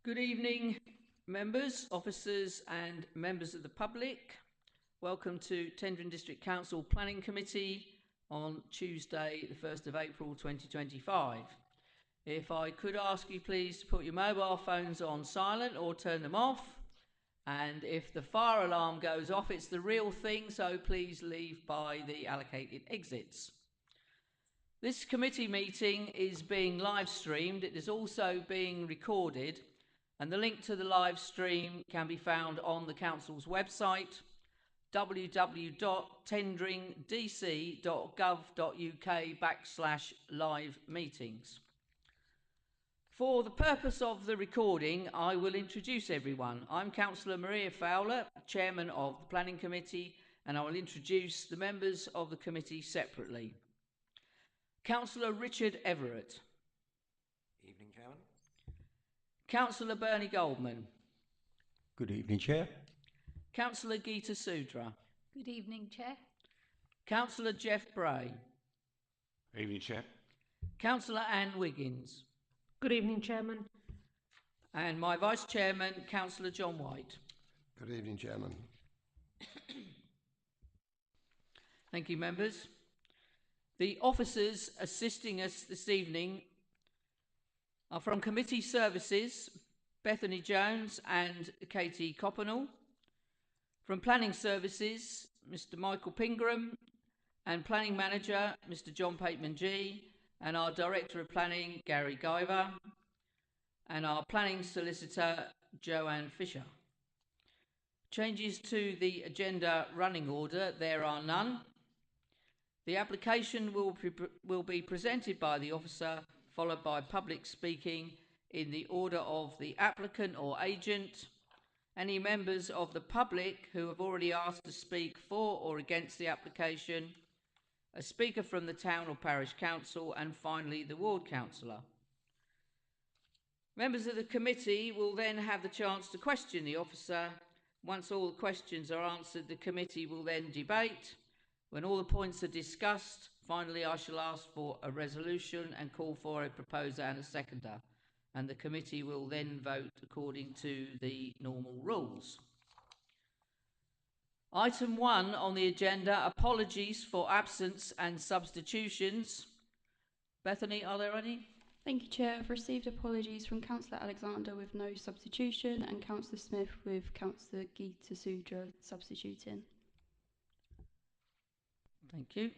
Good evening, members, officers and members of the public. Welcome to Tendring District Council Planning Committee on Tuesday the 1st of April 2025. If I could ask you please to put your mobile phones on silent or turn them off, and if the fire alarm goes off, it's the real thing, so please leave by the allocated exits. This committee meeting is being live streamed. It is also being recorded, and the link to the live stream can be found on the council's website www.tendringdc.gov.uk/live meetings. For the purpose of the recording, I will introduce everyone. I'm Councillor Maria Fowler, Chairman of the Planning Committee, and I will introduce the members of the committee separately. Councillor Richard Everett. Evening, Chairman. Councillor Bernie Goldman. Good evening, Chair. Councillor Geeta Sudra. Good evening, Chair. Councillor Jeff Bray. Evening, Chair. Councillor Anne Wiggins. Good evening, Chairman. And my Vice Chairman, Councillor John White. Good evening, Chairman. Thank you, members. The officers assisting us this evening are from Committee Services, Bethany Jones and Katie Coppenall. From Planning Services, Mr Michael Pingram, and Planning Manager, Mr John Pateman-G, and our Director of Planning, Gary Guyver, and our Planning Solicitor, Joanne Fisher. Changes to the agenda running order, there are none. The application will be presented by the officer, followed by public speaking in the order of the applicant or agent. Any members of the public who have already asked to speak for or against the application, a speaker from the town or parish council, and finally the ward councillor. Members of the committee will then have the chance to question the officer. Once all the questions are answered, the committee will then debate. When all the points are discussed, finally I shall ask for a resolution and call for a proposer and a seconder, and the committee will then vote according to the normal rules. Item 1 on the agenda, apologies for absence and substitutions. Bethany, are there any? Thank you, Chair. I've received apologies from Councillor Alexander with no substitution and Councillor Smith with Councillor Geeta Sudra substituting. Thank you.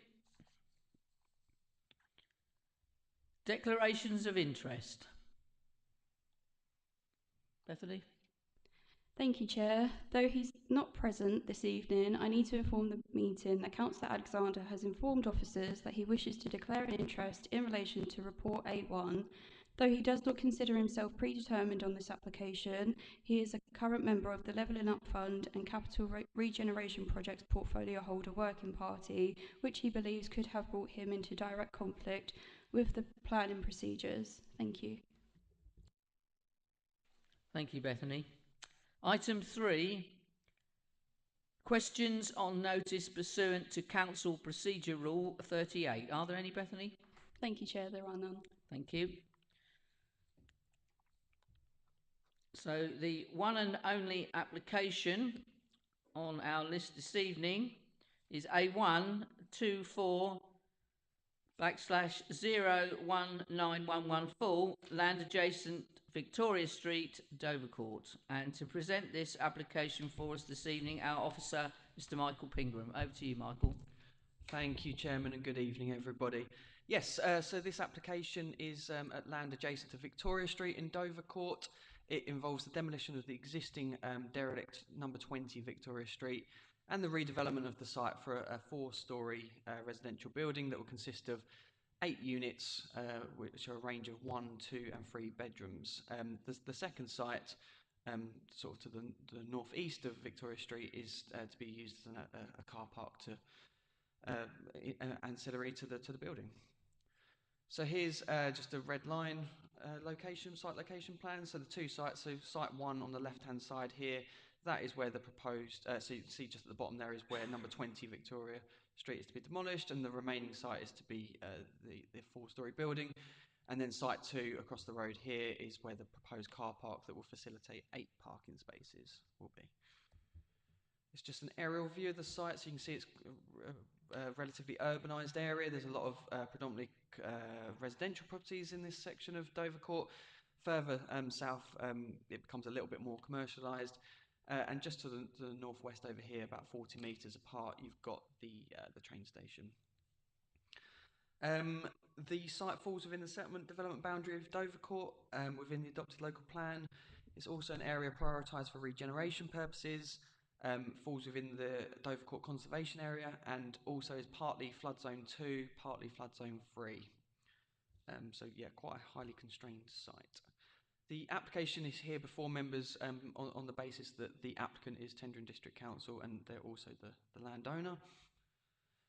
Declarations of interest. Bethany? Thank you, Chair. Though he's not present this evening, I need to inform the meeting that Councillor Alexander has informed officers that he wishes to declare an interest in relation to Report 8.1. Though he does not consider himself predetermined on this application, he is a current member of the Levelling Up Fund and Capital Regeneration Projects Portfolio Holder Working Party, which he believes could have brought him into direct conflict with the planning procedures. Thank you. Thank you, Bethany. Item 3, questions on notice pursuant to Council Procedure Rule 38. Are there any, Bethany? Thank you, Chair. There are none. Thank you. So the one and only application on our list this evening is A124/0191114, land adjacent Victoria Street, Dovercourt. And to present this application for us this evening, our officer, Mr Michael Pingram. Over to you, Michael. Thank you, Chairman, and good evening, everybody. Yes, so this application is at land adjacent to Victoria Street in Dovercourt. It involves the demolition of the existing derelict number 20 Victoria Street and the redevelopment of the site for a four-storey residential building that will consist of 8 units, which are a range of 1, 2 and 3 bedrooms. The second site, sort of to the northeast of Victoria Street, is to be used as a car park to ancillary to the building. So here's just a red line site location plan. So the two sites, so site 1 on the left-hand side here, that is where the proposed, so you can see just at the bottom there is where number 20 Victoria Street is to be demolished, and the remaining site is to be the four-storey building. And then site 2 across the road here is where the proposed car park that will facilitate 8 parking spaces will be. It's just an aerial view of the site, so you can see it's a relatively urbanised area. There's a lot of predominantly residential properties in this section of Dovercourt. Further south, it becomes a little bit more commercialised. And just to the northwest over here, about 40 metres apart, you've got the train station. The site falls within the settlement development boundary of Dovercourt, within the adopted local plan. It's also an area prioritised for regeneration purposes, falls within the Dovercourt Conservation Area, and also is partly flood zone 2, partly flood zone 3. So yeah, quite a highly constrained site. The application is here before members on the basis that the applicant is tendering District Council and they're also the landowner.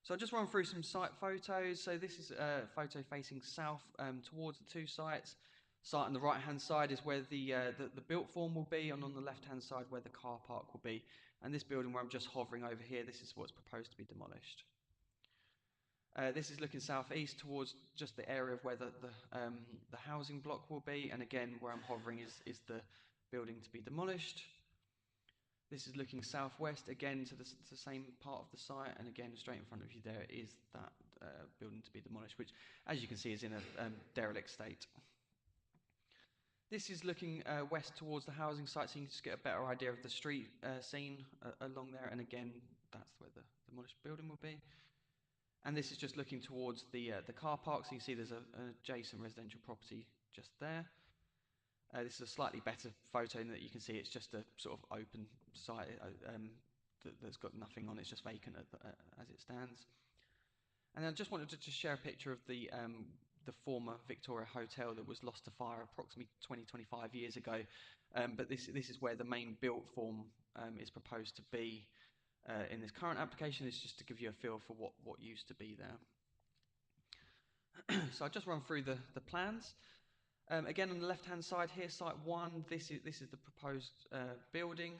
So I'll just run through some site photos. So this is a photo facing south towards the two sites. Site on the right hand side is where the built form will be, and on the left hand side where the car park will be. And this building where I'm just hovering over here, this is what's proposed to be demolished. This is looking southeast towards just the area of where the housing block will be, and again where I'm hovering is the building to be demolished. This is looking southwest again to the same part of the site, and again straight in front of you there is that building to be demolished, which as you can see is in a derelict state. This is looking west towards the housing site, so you can just get a better idea of the street scene along there, and again that's where the demolished building will be. And this is just looking towards the car park, so you can see there's an adjacent residential property just there. This is a slightly better photo in that you can see it's just a sort of open site that's got nothing on it, it's just vacant as it stands. And then I just wanted to just share a picture of the former Victoria Hotel that was lost to fire approximately 20-25 years ago. But this is where the main built form is proposed to be. In this current application is just to give you a feel for what used to be there. So I'll just run through the plans. Again, on the left-hand side here, Site 1, this is the proposed building.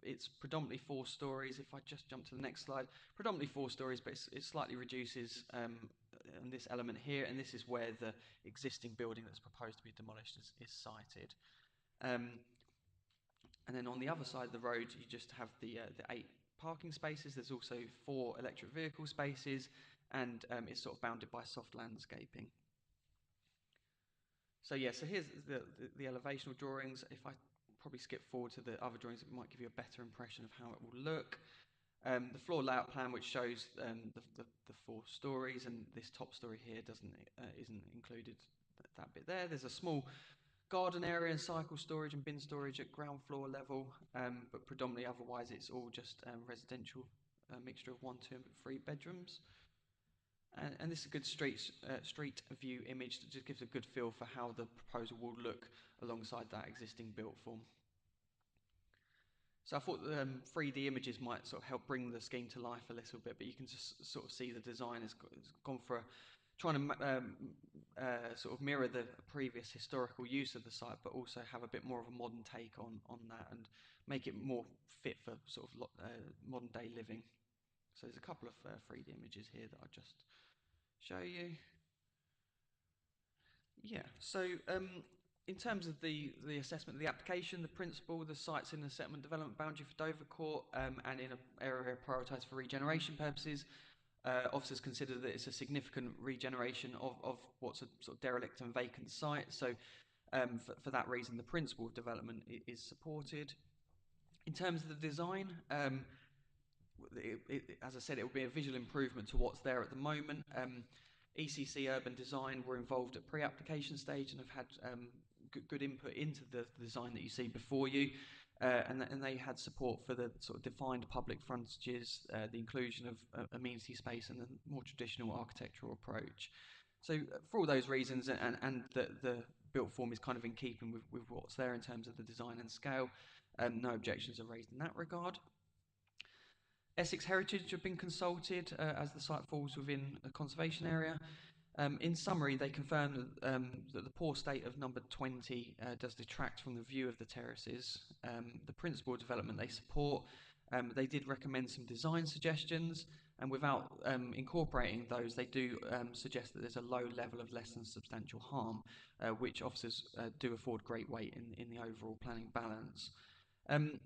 It's predominantly 4 stories. If I just jump to the next slide, predominantly 4 stories, but it slightly reduces on this element here, and this is where the existing building that's proposed to be demolished is sited. And then on the other side of the road, you just have the 8 parking spaces. There's also 4 electric vehicle spaces, and it's sort of bounded by soft landscaping. So yeah, so here's the elevational drawings. If I probably skip forward to the other drawings, it might give you a better impression of how it will look. The floor layout plan, which shows the 4 stories, and this top story here isn't included, that bit there. There's a small garden area and cycle storage and bin storage at ground floor level, but predominantly otherwise it's all just residential, mixture of 1, 2 and 3 bedrooms. And this is a good street view image that just gives a good feel for how the proposal will look alongside that existing built form. So I thought 3D images might sort of help bring the scheme to life a little bit, but you can just sort of see the design has gone for trying to sort of mirror the previous historical use of the site, but also have a bit more of a modern take on that and make it more fit for sort of modern day living. So there's a couple of 3D images here that I'll just show you. Yeah, so in terms of the assessment of the application, the principle, the site's in the settlement development boundary for Dovercourt and in an area prioritised for regeneration purposes. Officers consider that it's a significant regeneration of what's a sort of derelict and vacant site. So for that reason, the principle of development is supported. In terms of the design, as I said, it will be a visual improvement to what's there at the moment. ECC Urban Design were involved at pre-application stage and have had good input into the design that you see before you, and they had support for the sort of defined public frontages, the inclusion of amenity space and the more traditional architectural approach. So for all those reasons, and the built form is kind of in keeping with what's there in terms of the design and scale, no objections are raised in that regard. Essex Heritage have been consulted as the site falls within a conservation area. In summary, they confirm that the poor state of number 20 does detract from the view of the terraces. The principal development they support, they did recommend some design suggestions, and without incorporating those, they do suggest that there's a low level of less than substantial harm, which officers do afford great weight in the overall planning balance.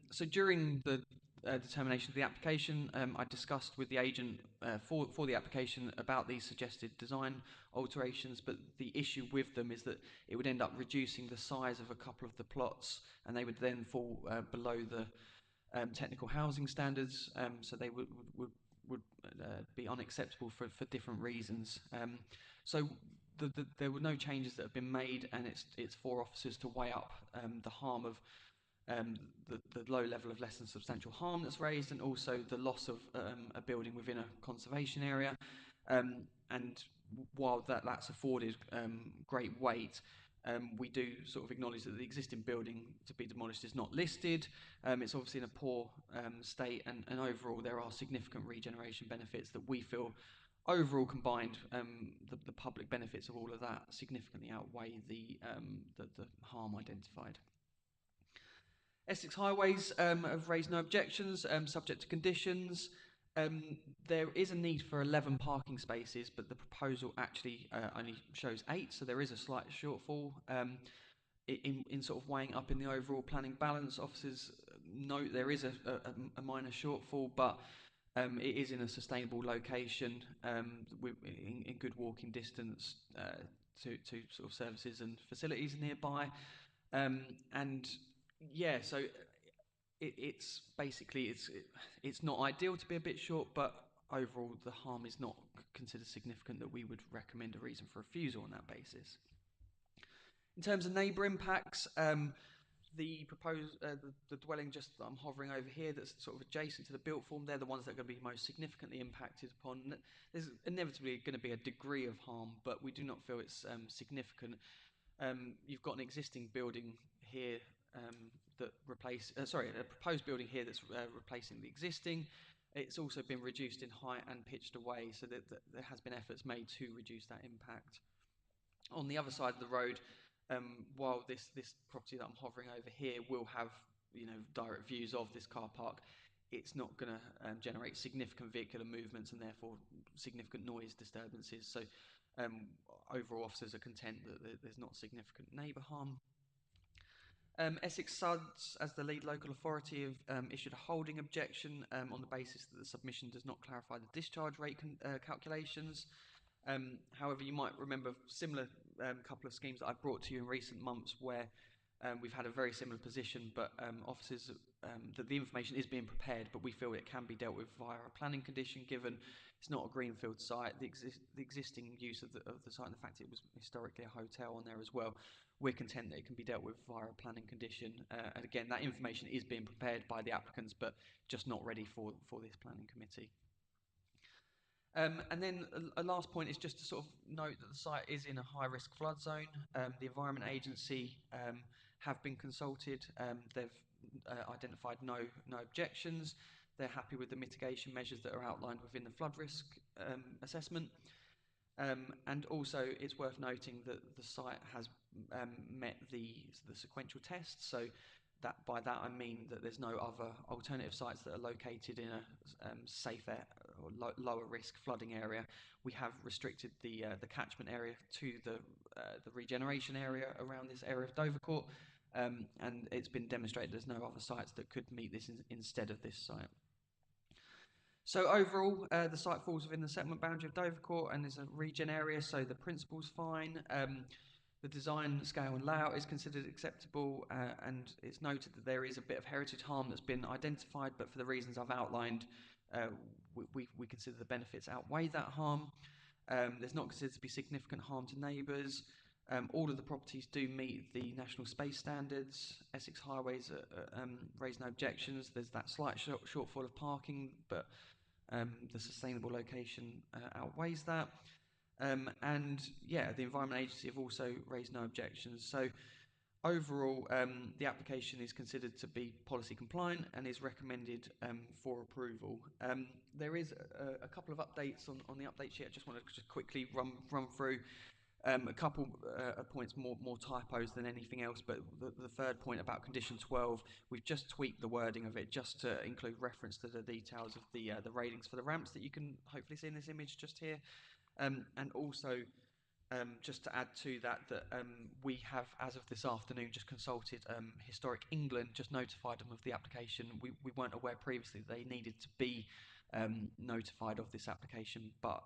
So during the determination of the application, I discussed with the agent for the application about these suggested design alterations, but the issue with them is that it would end up reducing the size of a couple of the plots, and they would then fall below the technical housing standards, so they would be unacceptable for different reasons. So there were no changes that have been made, and it's for officers to weigh up the harm of the low level of less than substantial harm that's raised, and also the loss of a building within a conservation area. And while that's afforded great weight, we do sort of acknowledge that the existing building to be demolished is not listed. It's obviously in a poor state, and overall there are significant regeneration benefits that we feel overall combined, the public benefits of all of that significantly outweigh the harm identified. Essex Highways have raised no objections, subject to conditions. There is a need for 11 parking spaces, but the proposal actually only shows 8, so there is a slight shortfall. In sort of weighing up in the overall planning balance, officers note there is a minor shortfall, but it is in a sustainable location, in good walking distance to sort of services and facilities nearby. And yeah, so it's basically it's not ideal to be a bit short, but overall the harm is not considered significant that we would recommend a reason for refusal on that basis. In terms of neighbour impacts, the proposed the dwelling just that I'm hovering over here that's sort of adjacent to the built form, they're the ones that are going to be most significantly impacted upon. There's inevitably going to be a degree of harm, but we do not feel it's significant. You've got an existing building here that a proposed building here that's replacing the existing. It's also been reduced in height and pitched away, so that there has been efforts made to reduce that impact. On the other side of the road, while this property that I'm hovering over here will have direct views of this car park, it's not going to generate significant vehicular movements and therefore significant noise disturbances. So overall, officers are content that there's not significant neighbour harm. Essex SUDS, as the lead local authority, have issued a holding objection on the basis that the submission does not clarify the discharge rate calculations. However, you might remember similar couple of schemes that I've brought to you in recent months where we've had a very similar position, but officers, that the information is being prepared, but we feel it can be dealt with via a planning condition, given it's not a greenfield site. The existing use of the site, and the fact it was historically a hotel on there as well, we're content that it can be dealt with via a planning condition. And again, that information is being prepared by the applicants, but just not ready for this planning committee. And then a last point is just to sort of note that the site is in a high-risk flood zone. The Environment Agency have been consulted. They've identified no objections. They're happy with the mitigation measures that are outlined within the flood risk assessment. And also, it's worth noting that the site has met the sequential test. So by that I mean that there's no other alternative sites that are located in a safer or lower risk flooding area. We have restricted the catchment area to the regeneration area around this area of Dovercourt, and it's been demonstrated there's no other sites that could meet this instead of this site. So overall, the site falls within the settlement boundary of Dovercourt and is a regen area, so the principle's fine. The design, scale and layout is considered acceptable, and it's noted that there is a bit of heritage harm that's been identified, but for the reasons I've outlined, we consider the benefits outweigh that harm. There's not considered to be significant harm to neighbours. All of the properties do meet the national space standards. Essex Highways raise no objections. There's that slight shortfall of parking, but the sustainable location outweighs that. And yeah, the Environment Agency have also raised no objections. So overall, the application is considered to be policy compliant and is recommended for approval. There is a couple of updates on the update sheet I just want to quickly run through. A couple points more typos than anything else, but the third point about condition 12, we've just tweaked the wording of it just to include reference to the details of the railings for the ramps that you can hopefully see in this image just here, and also just to add to that, we have, as of this afternoon, just consulted Historic England, just notified them of the application. We weren't aware previously that they needed to be notified of this application, but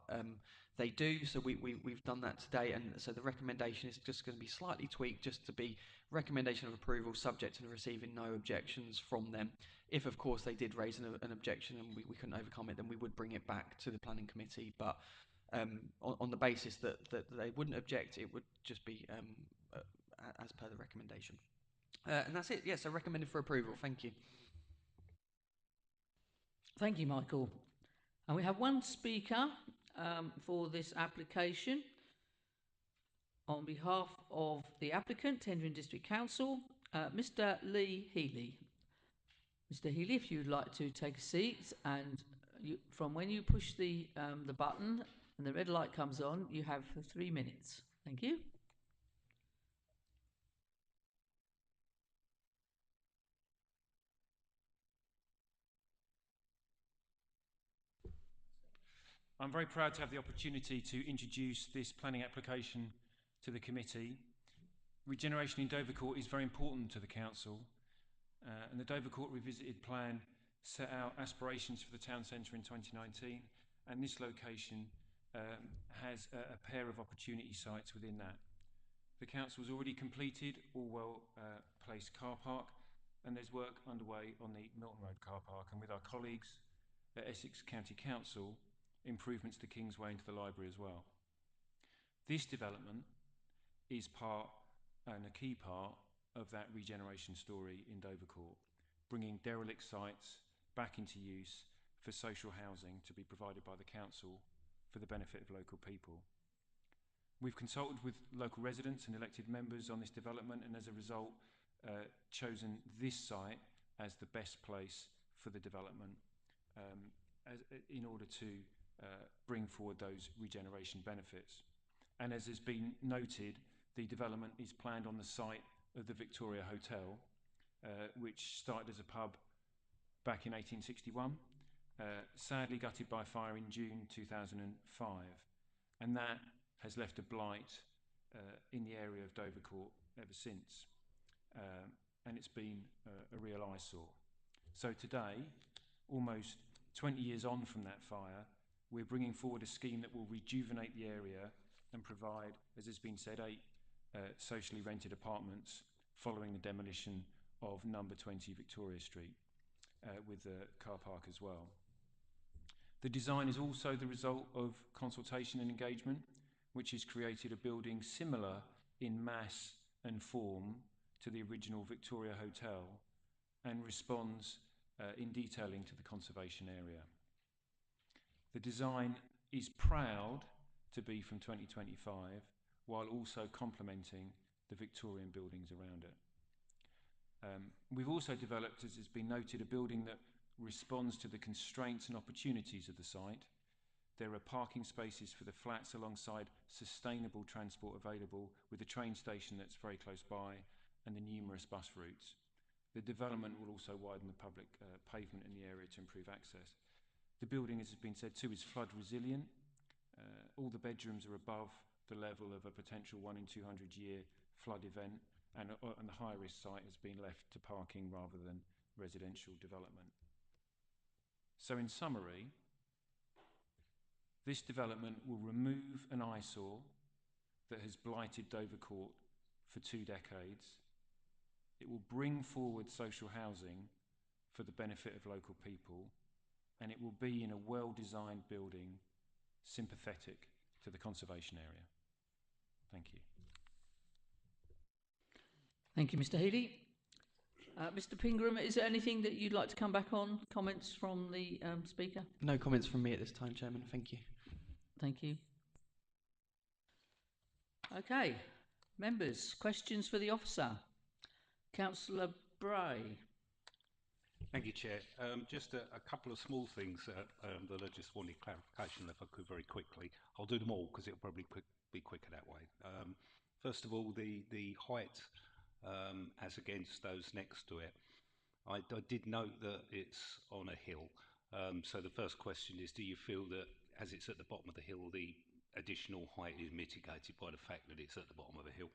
they do, so we've done that today, and so the recommendation is just going to be slightly tweaked just to be recommendation of approval subject to receiving no objections from them. If, of course, they did raise an objection and we couldn't overcome it, then we would bring it back to the planning committee, but on the basis that they wouldn't object, it would just be as per the recommendation. And that's it. Yes, so recommended for approval. Thank you. Thank you, Michael. And we have one speaker for this application. On behalf of the applicant, Tendring District Council, Mr. Lee Healy. Mr. Healy, if you'd like to take a seat, and from when you push the button and the red light comes on, you have 3 minutes. Thank you. I'm very proud to have the opportunity to introduce this planning application to the committee. Regeneration in Dovercourt is very important to the council, and the Dovercourt Revisited Plan set out aspirations for the town centre in 2019, and this location has a pair of opportunity sites within that. The council has already completed Orwell Place car park, and there's work underway on the Milton Road car park, and with our colleagues at Essex County Council, improvements to Kingsway and to the library as well. This development is part and a key part of that regeneration story in Dovercourt, bringing derelict sites back into use for social housing to be provided by the council for the benefit of local people. We've consulted with local residents and elected members on this development, and as a result chosen this site as the best place for the development in order to bring forward those regeneration benefits. And as has been noted, the development is planned on the site of the Victoria Hotel, which started as a pub back in 1861, sadly gutted by fire in June 2005, and that has left a blight in the area of Dovercourt ever since, and it's been a real eyesore. So today, almost 20 years on from that fire, we're bringing forward a scheme that will rejuvenate the area and provide, as has been said, 8 socially rented apartments following the demolition of number 20 Victoria Street, with the car park as well. The design is also the result of consultation and engagement, which has created a building similar in mass and form to the original Victoria Hotel and responds in detailing to the conservation area. The design is proud to be from 2025, while also complementing the Victorian buildings around it. We've also developed, as has been noted, a building that responds to the constraints and opportunities of the site. There are parking spaces for the flats alongside sustainable transport available, with a train station that's very close by and the numerous bus routes. The development will also widen the public pavement in the area to improve access. The building, as has been said too, is flood resilient. All the bedrooms are above the level of a potential 1 in 200 year flood event, and the high risk site has been left to parking rather than residential development. So in summary, this development will remove an eyesore that has blighted Dovercourt for 2 decades. It will bring forward social housing for the benefit of local people, and it will be in a well-designed building sympathetic to the conservation area. Thank you. Thank you, Mr. Healy. Mr. Pingram, is there anything that you'd like to come back on? Comments from the speaker? No comments from me at this time, Chairman. Thank you. Thank you. Okay, members, questions for the officer. Councillor Bray. Thank you, Chair. Just a couple of small things that I just wanted clarification, if I could, very quickly. I'll do them all because it'll probably be quicker that way. First of all, the height as against those next to it. I did note that it's on a hill. So the first question is, do you feel that as it's at the bottom of the hill, the additional height is mitigated by the fact that it's at the bottom of a hill?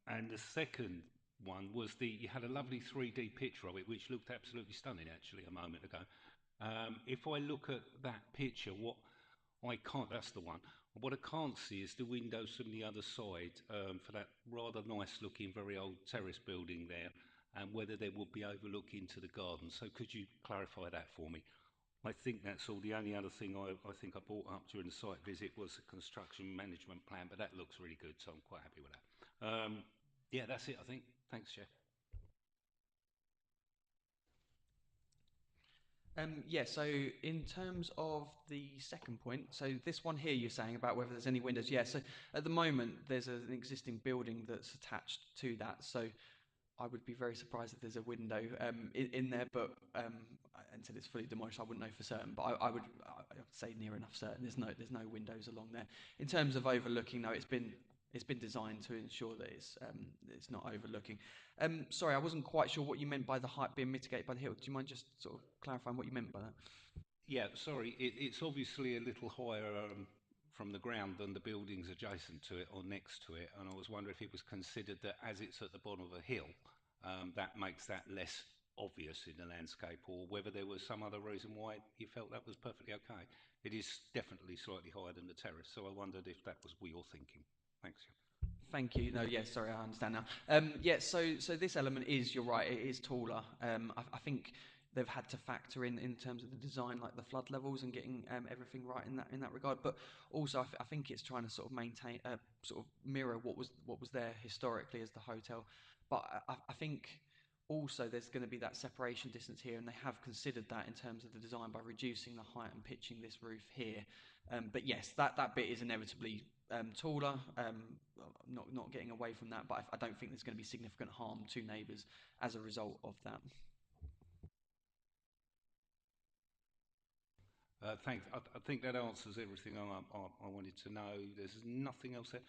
And the second one was you had a lovely 3D picture of it, which looked absolutely stunning actually a moment ago. If I look at that picture, that's the one. What I can't see is the windows from the other side for that rather nice looking, very old terrace building there, and whether they would be overlooking to the garden. So could you clarify that for me? I think that's all. The only other thing I think I brought up during the site visit was the construction management plan, but that looks really good, so I'm quite happy with that. Yeah, that's it, I think. Thanks, Chair. Yeah, so in terms of the second point, so this one here you're saying about whether there's any windows. Yeah, so at the moment there's an existing building that's attached to that, so I would be very surprised if there's a window in there, but until it's fully demolished, I wouldn't know for certain. But I would say near enough certain. There's no windows along there. In terms of overlooking, no, it's been designed to ensure that it's not overlooking. Sorry, I wasn't quite sure what you meant by the height being mitigated by the hill. Do you mind just sort of clarifying what you meant by that? Yeah, sorry, it's obviously a little higher from the ground than the buildings adjacent to it or next to it, and I was wondering if it was considered that as it's at the bottom of a hill, that makes that less obvious in the landscape, or whether there was some other reason why you felt that was perfectly okay. It is definitely slightly higher than the terrace, so I wondered if that was what you're thinking. Thanks. Thank you. No, yes, sorry, I understand now. Yeah, so this element is, you're right, it is taller. I think they've had to factor in terms of the design, like the flood levels and getting everything right in that regard. But also, I think it's trying to sort of maintain, sort of mirror what was there historically as the hotel. But I think also there's going to be that separation distance here, and they have considered that in terms of the design by reducing the height and pitching this roof here. But yes, that bit is inevitably taller. Not getting away from that, but I don't think there's going to be significant harm to neighbours as a result of that. Thanks. I think that answers everything I wanted to know. There's nothing else there.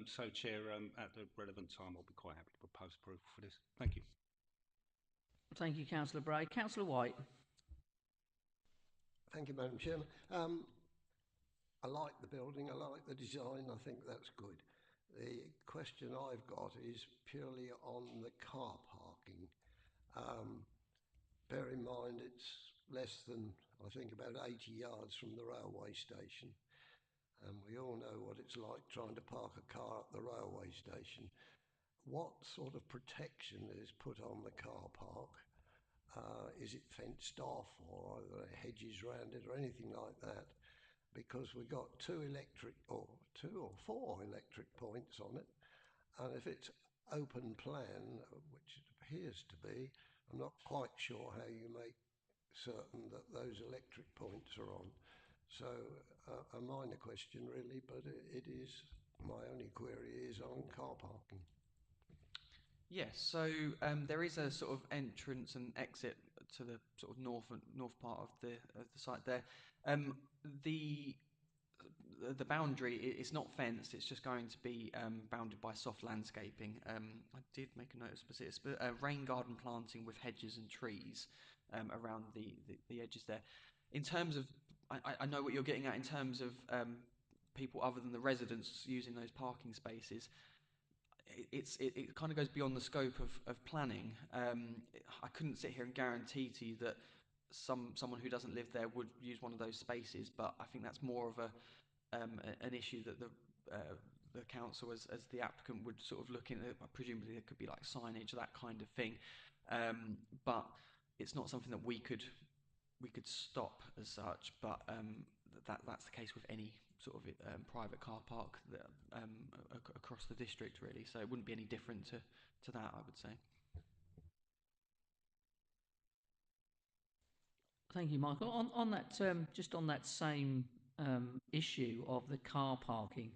So, Chair, at the relevant time, I'll be quite happy to propose approval for this. Thank you. Thank you, Councillor Bray. Councillor White. Thank you, Madam Chairman. I like the building, I like the design, I think that's good. The question I've got is purely on the car parking. Bear in mind it's less than, I think, about 80 yards from the railway station. And we all know what it's like trying to park a car at the railway station. What sort of protection is put on the car park? Is it fenced off, or are there hedges around it or anything like that? Because we've got two or four electric points on it, and if it's open plan, which it appears to be, I'm not quite sure how you make certain that those electric points are on. So a minor question really, but it is, my only query is on car parking. Yes, so there is a sort of entrance and exit to the sort of north part of the site there. The boundary, it's not fenced, it's just going to be bounded by soft landscaping. I did make a note of specifics, but rain garden planting with hedges and trees around the edges there. In terms of, I know what you're getting at in terms of people other than the residents using those parking spaces. It kind of goes beyond the scope of planning. I couldn't sit here and guarantee to you that someone who doesn't live there would use one of those spaces, but I think that's more of an issue that the council as the applicant would sort of look in. Presumably there could be like signage, that kind of thing, but it's not something that we could stop as such. But that's the case with any sort of private car park that, across the district really, so it wouldn't be any different to that, I would say. Thank you, Michael. On that, just on that same issue of the car parking,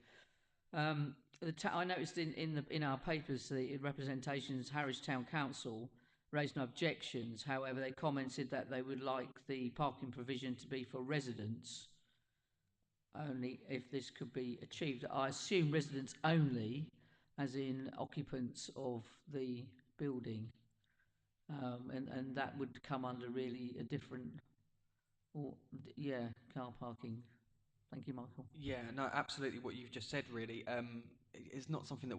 I noticed in our papers the representations Harwich Town Council raised no objections. However, they commented that they would like the parking provision to be for residents only if this could be achieved. I assume residents only, as in occupants of the building, and that would come under really a different, car parking. Thank you, Michael. Yeah, no, absolutely. What you've just said really is not something that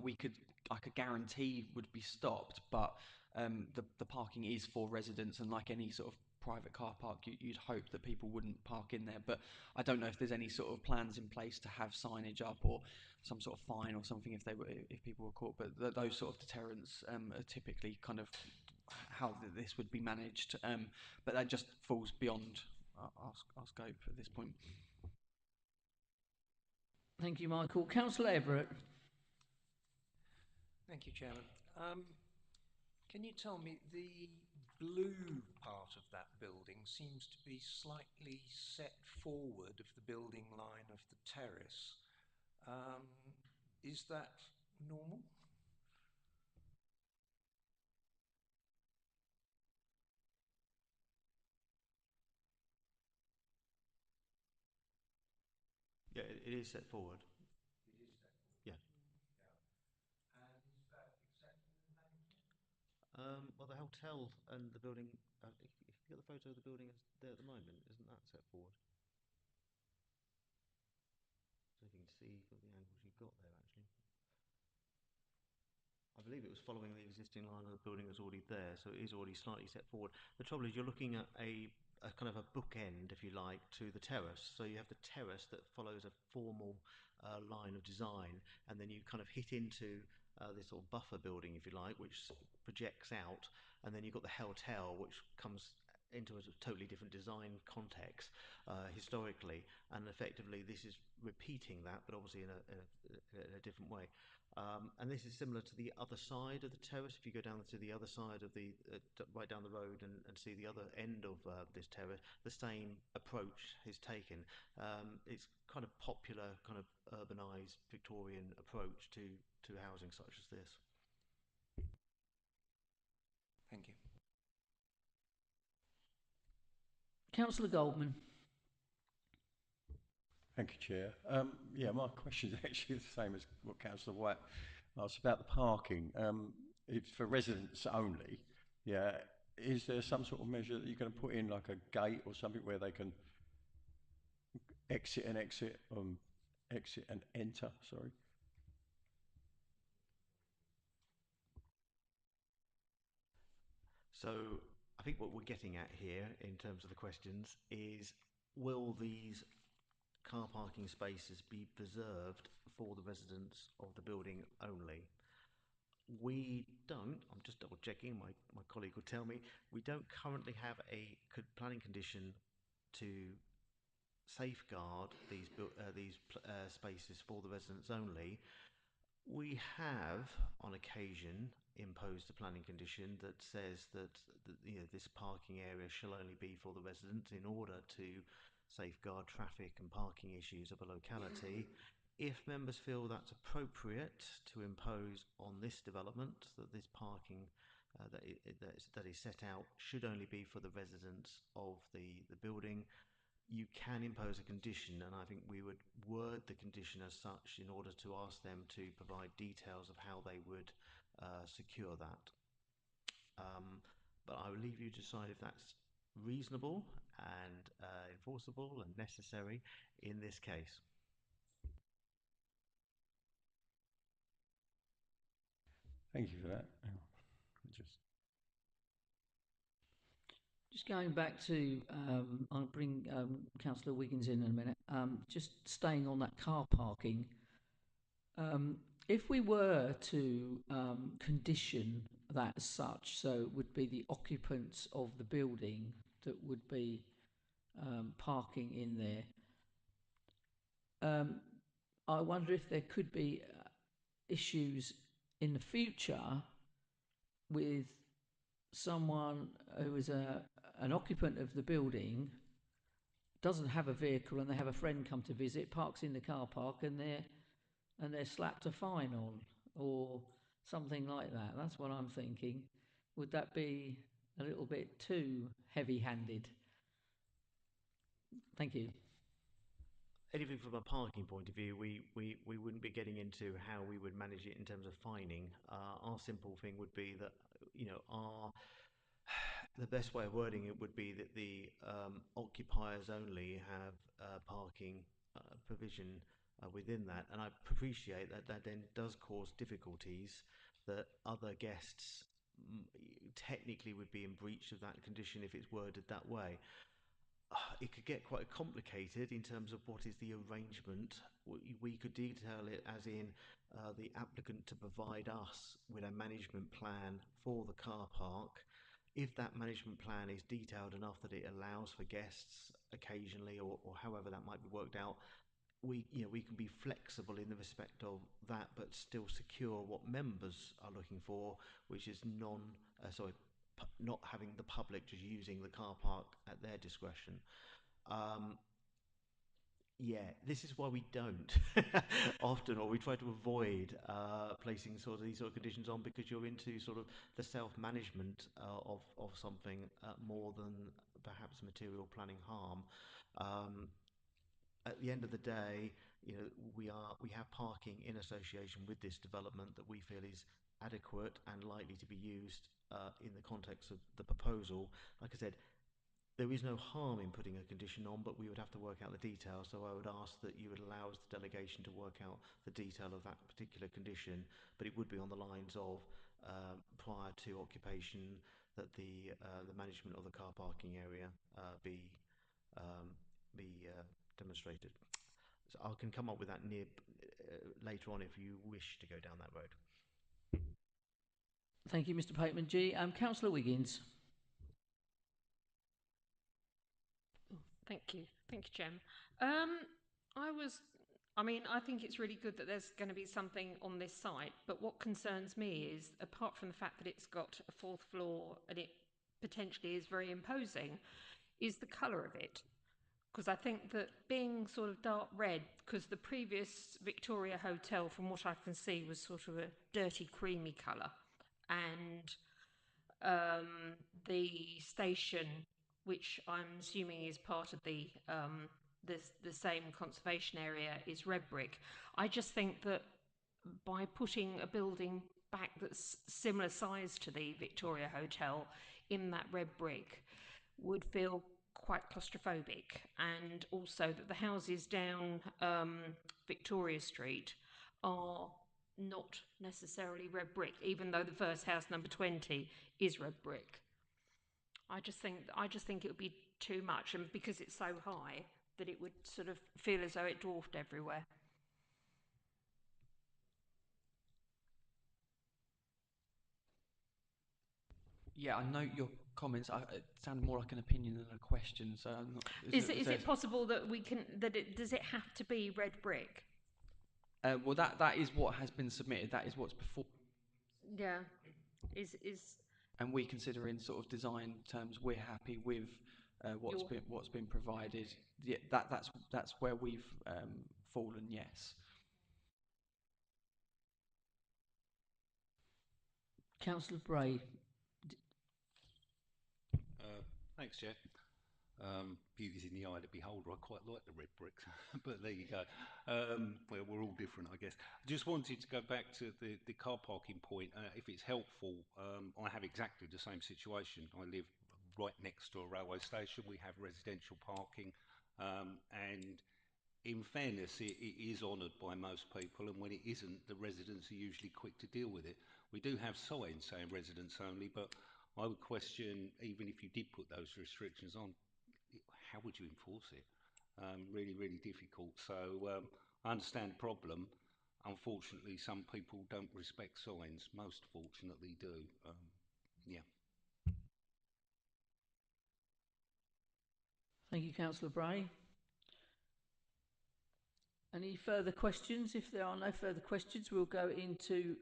I could guarantee would be stopped, but the parking is for residents, and like any sort of private car park, you'd hope that people wouldn't park in there. But I don't know if there's any sort of plans in place to have signage up or some sort of fine or something if people were caught. But those sort of deterrents are typically kind of how this would be managed. But that just falls beyond our scope at this point. Thank you, Michael. Councillor Everett. Thank you, Chairman. Can you tell me, the blue part of that building seems to be slightly set forward of the building line of the terrace. Is that normal? Yeah, it is set forward. It is set forward. Yeah. Yeah. And is that exactly the language? Well, the hotel and the building, if you get the photo of the building there at the moment, isn't that set forward? So if you can see the angles you've got there, actually. I believe it was following the existing line of the building that's already there, so it is already slightly set forward. The trouble is you're looking at a kind of a bookend, if you like, to the terrace. So you have the terrace that follows a formal line of design, and then you kind of hit into this sort of buffer building, if you like, which projects out, and then you've got the hotel, which comes into a totally different design context historically, and effectively this is repeating that, but obviously in a different way. And this is similar to the other side of the terrace. If you go down to the other side of the, right down the road and see the other end of this terrace, the same approach is taken. It's kind of popular, kind of urbanised Victorian approach to housing such as this. Thank you. Councillor Goldman. Thank you, Chair. Yeah, my question is actually the same as what Councillor White asked about the parking. It's for residents only. Yeah. Is there some sort of measure that you're going to put in, like a gate or something, where they can exit and enter? Sorry. So I think what we're getting at here in terms of the questions is, will these car parking spaces be preserved for the residents of the building only? We don't, I'm just double checking, my colleague will tell me, we don't currently have a planning condition to safeguard these spaces for the residents only. We have, on occasion, imposed a planning condition that says that this parking area shall only be for the residents in order to safeguard traffic and parking issues of a locality. If members feel that's appropriate to impose on this development, that this parking that is set out should only be for the residents of the building, you can impose a condition, and I think we would word the condition as such in order to ask them to provide details of how they would secure that. But I will leave you to decide if that's reasonable and enforceable and necessary in this case. Thank you for that. Just going back to, I'll bring Councillor Wiggins in a minute. Just staying on that car parking. If we were to condition that as such, so it would be the occupants of the building that would be parking in there, I wonder if there could be issues in the future with someone who is an occupant of the building, doesn't have a vehicle, and they have a friend come to visit, parks in the car park, and they're slapped a fine on, or something like that. That's what I'm thinking. would that be a little bit too heavy-handed? Thank you. Anything from a parking point of view, we wouldn't be getting into how we would manage it in terms of fining. Our simple thing would be that, the best way of wording it would be that the occupiers only have parking provision within that. And I appreciate that that then does cause difficulties that other guests technically would be in breach of that condition if it's worded that way. It could get quite complicated in terms of what is the arrangement. We could detail it as in the applicant to provide us with a management plan for the car park. If that management plan is detailed enough that it allows for guests occasionally, or however that might be worked out, we can be flexible in the respect of that, but still secure what members are looking for, which is not having the public just using the car park at their discretion. This is why we don't often, or we try to avoid placing sort of these sort of conditions on, because you're into sort of the self-management of something more than perhaps material planning harm. At the end of the day, we have parking in association with this development that we feel is adequate and likely to be used in the context of the proposal. Like I said, there is no harm in putting a condition on, but we would have to work out the details. So I would ask that you would allow us the delegation to work out the detail of that particular condition, but it would be on the lines of prior to occupation that the management of the car parking area be demonstrated. So I can come up with that later on if you wish to go down that road. Thank you, Mr. Pateman G. Councillor Wiggins. Thank you, Chairman. I think it's really good that there's going to be something on this site, but what concerns me is, apart from the fact that it's got a fourth floor and it potentially is very imposing, is the colour of it. Because I think that being sort of dark red, because the previous Victoria Hotel, from what I can see, was sort of a dirty creamy colour, and the station, which I'm assuming is part of the same conservation area, is red brick. I just think that by putting a building back that's similar size to the Victoria Hotel in that red brick would feel quite claustrophobic, and also that the houses down Victoria Street are not necessarily red brick, even though the first house, number 20, is red brick. I just think it would be too much, and because it's so high, that it would sort of feel as though it dwarfed everywhere. Yeah, I note your comments. It sounded more like an opinion than a question. So I'm not, is it possible that we can does it have to be red brick? Well, that is what has been submitted. That is what's before. Yeah, is. And we consider in sort of design terms, we're happy with what's been provided. Yeah, that's where we've fallen. Yes. Councillor Bray. Thanks, Chair. Beauty's in the eye of the beholder. I quite like the red bricks, but there you go. Well, we're all different, I guess. I just wanted to go back to the car parking point. If it's helpful, I have exactly the same situation. I live right next to a railway station. We have residential parking, and in fairness, it is honoured by most people, and when it isn't, the residents are usually quick to deal with it. We do have signs saying residents only, but I would question, even if you did put those restrictions on, how would you enforce it? Really, really difficult. So I understand the problem. Unfortunately, some people don't respect signs. Most fortunately do. Yeah. Thank you, Councillor Bray. Any further questions? If there are no further questions, we'll go into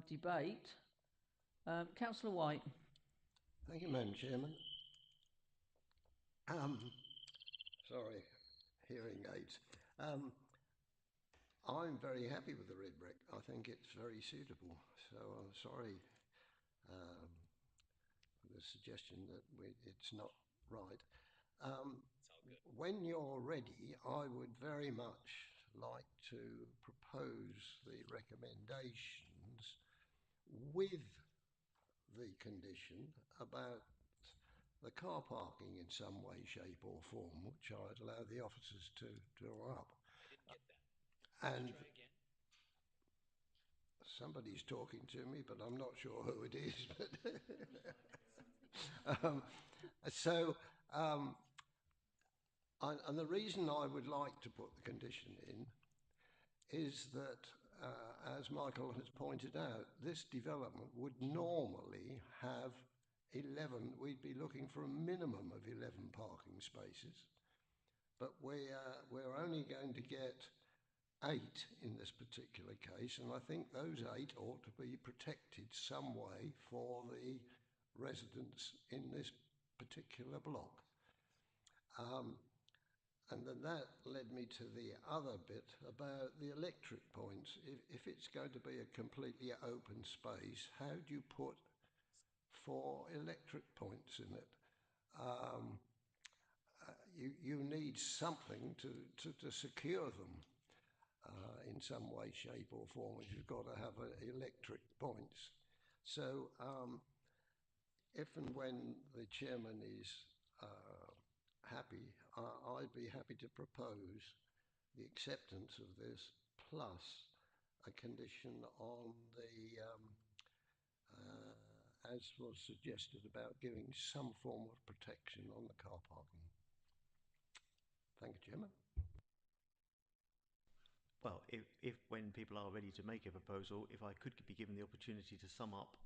debate. Councillor White. Thank you, Madam Chairman. Sorry, hearing aids. I'm very happy with the red brick. I think it's very suitable. So I'm sorry the suggestion that it's not right. When you're ready, I would very much like to propose the recommendations with the condition about the car parking in some way, shape, or form, which I'd allow the officers to draw up. I didn't get that. And Try again. somebody's talking to me, but I'm not sure who it is. But and the reason I would like to put the condition in is that, as Michael has pointed out, this development would normally have 11, we'd be looking for a minimum of 11 parking spaces, but we're only going to get 8 in this particular case, and I think those 8 ought to be protected some way for the residents in this particular block. And then that led me to the other bit about the electric points. If it's going to be a completely open space, how do you put 4 electric points in it? You need something to secure them in some way, shape, or form. You've got to have electric points. So if and when the chairman is happy, I'd be happy to propose the acceptance of this plus a condition on the, as was suggested, about giving some form of protection on the car parking. Thank you, Chairman. Well, if when people are ready to make a proposal, if I could be given the opportunity to sum up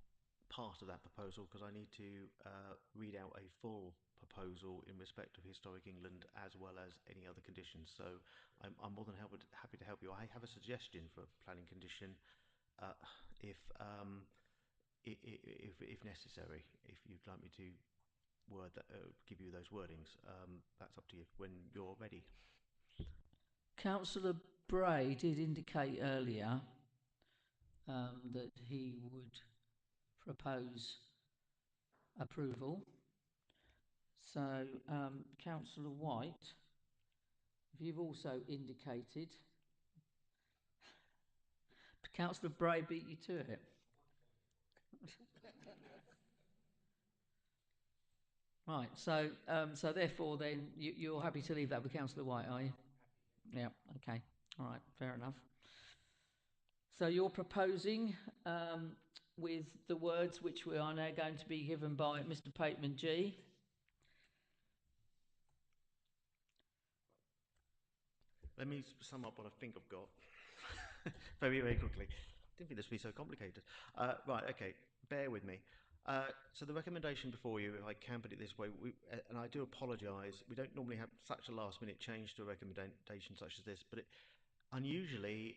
part of that proposal, because I need to read out a full proposal in respect of Historic England as well as any other conditions. So I'm more than happy to help you. I have a suggestion for a planning condition, if necessary. If you'd like me to word that, give you those wordings, that's up to you when you're ready. Councillor Bray did indicate earlier that he would propose approval. So, Councillor White, if you've also indicated, Councillor Bray beat you to it. Right. So, so therefore, then you're happy to leave that with Councillor White, are you? Yeah. Okay. All right. Fair enough. So you're proposing, with the words which we are now going to be given by Mr. Pateman G. Let me sum up what I think I've got very, very quickly. Didn't think this would be so complicated. Right, okay, bear with me. So the recommendation before you, if I can put it this way, and I do apologise, we don't normally have such a last-minute change to a recommendation such as this, but unusually,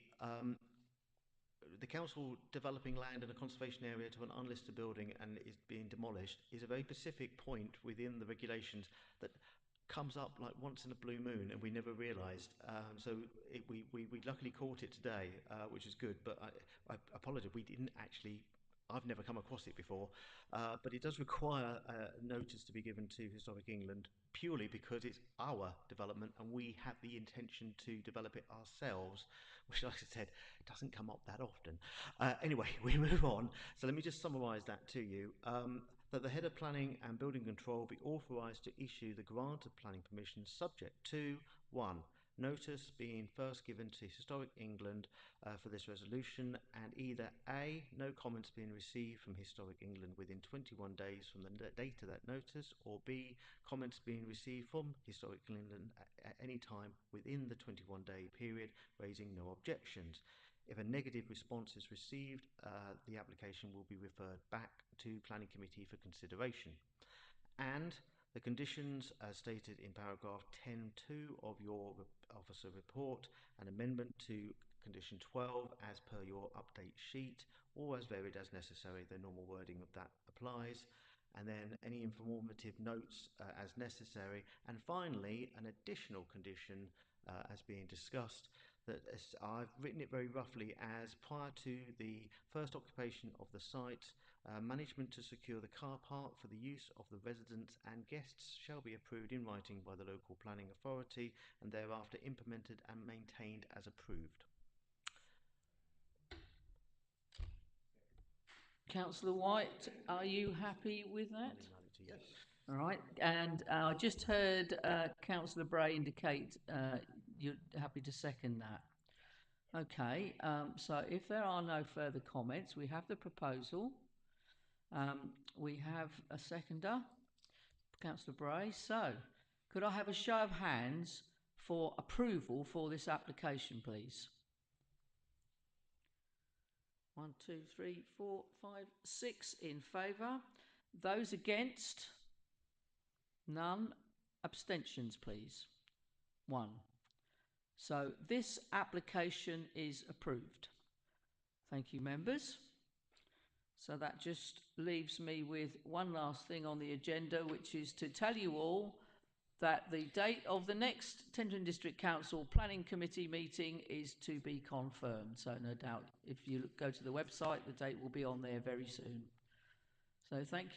the council developing land in a conservation area to an unlisted building and is being demolished is a very specific point within the regulations that comes up like once in a blue moon, and we never realised. So we luckily caught it today, which is good. But I apologise, we didn't actually. I've never come across it before, but it does require notice to be given to Historic England purely because it's our development and we have the intention to develop it ourselves, which, like I said, doesn't come up that often. Anyway, we move on. So let me just summarise that to you. That the Head of Planning and Building Control be authorised to issue the grant of planning permission subject to 1. Notice being first given to Historic England for this resolution, and either A. No comments being received from Historic England within 21 days from the date of that notice, or B. Comments being received from Historic England at any time within the 21-day period, raising no objections. If a negative response is received, the application will be referred back to Planning Committee for consideration. And the conditions as stated in paragraph 10.2 of your officer report, an amendment to condition 12 as per your update sheet, or as varied as necessary, the normal wording of that applies. And then any informative notes as necessary. And finally, an additional condition as being discussed, I've written it very roughly as prior to the first occupation of the site, management to secure the car park for the use of the residents and guests shall be approved in writing by the local planning authority and thereafter implemented and maintained as approved. Councillor White, are you happy with that? Yes. All right, and I just heard Councillor Bray indicate you're happy to second that. Okay, so if there are no further comments, we have the proposal. We have a seconder, Councillor Bray. So, could I have a show of hands for approval for this application, please? 1, 2, 3, 4, 5, 6 in favour. Those against? None. Abstentions, please. 1. So this application is approved. Thank you, members. So that just leaves me with one last thing on the agenda, which is to tell you all that the date of the next Tenterden District Council Planning Committee meeting is to be confirmed. So no doubt if you go to the website, the date will be on there very soon. So thank you.